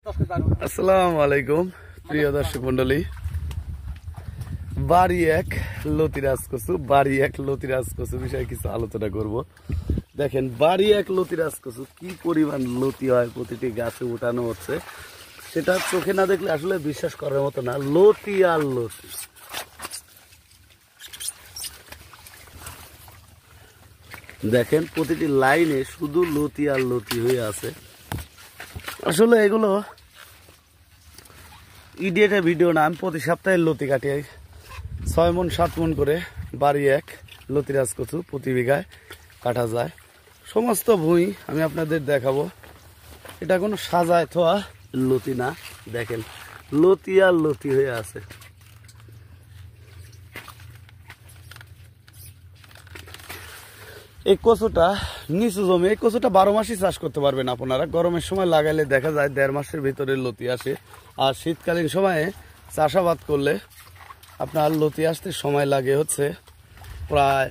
আসসালামু আলাইকুম প্রিয় দর্শক মন্ডলী, বাড়ি এক লতিরাজ কচু বিষয়ে কিছু আলোচনা করব। দেখেন, বাড়ি এক লতিরাজ কচু কি পরিমাণ লতি হয় প্রতিটি গাছে উঠানো হচ্ছে, সেটা চোখে না দেখলে আসলে বিশ্বাস করার মতো না। লতি আর লতি, দেখেন প্রতিটি লাইনে শুধু লতি আর লতি হয়ে আছে। আসলে এগুলো ইডিয়েটের ভিডিও না, আমি প্রতি সপ্তাহে লতি কাটি 6 মণ 7 মণ করে বাড়ি এক লতিরাজ কচু প্রতি বিঘায় কাটা যায়। সমস্ত ভুঁই আমি আপনাদের দেখাবো, এটা কোনো সাজায় থোয়া লতি না। দেখেন লতি আর লতি হয়ে আছে। এই কচুটা নিচু জমি, এই কচুটা 12 মাসই চাষ করতে পারবেন আপনারা। গরমের সময় লাগাইলে দেখা যায় 1.5 মাসের ভিতরে লতি আসে, আর শীতকালীন সময়ে চাষাবাদ করলে আপনার লতি আসতে সময় লাগে হচ্ছে প্রায়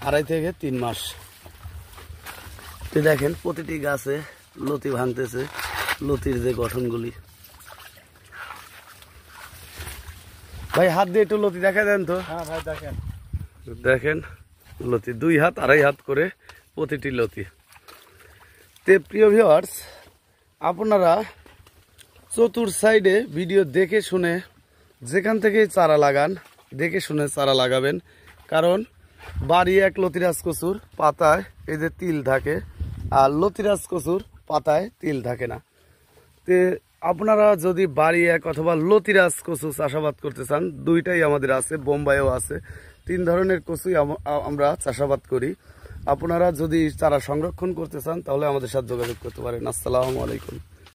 2.5 থেকে 3 মাস। তো দেখেন প্রতিটি গাছে লতি ভাঙতেছে, লতির যে গঠনগুলি। ভাই হাত দিয়ে একটু লতি দেখা দেন তো। হ্যাঁ ভাই দেখেন, দেখেন লতি 2 হাত 2.5 হাত করে প্রতিটি লতি। তে প্রিয় ভিউয়ার্স, আপনারা চতুর সাইডে ভিডিও দেখে শুনে যেখান থেকে চারা লাগান, দেখে শুনে চারা লাগাবেন। কারণ বাড়ি এক লতিরাজ কচুর পাতায় এই যে তিল থাকে, আর লতিরাজ কচুর পাতায় তিল থাকে না। তে আপনারা যদি বাড়ি এক অথবা লতিরাজ কচু চাষাবাদ করতে চান, দুইটাই আমাদের আছে, বোম্বাইও আছে। 3 ধরনের কচুই আমরা চাষাবাদ করি। আপনারা যদি চারা সংরক্ষণ করতে চান তাহলে আমাদের সাথে যোগাযোগ করতে পারেন। আসসালামু আলাইকুম।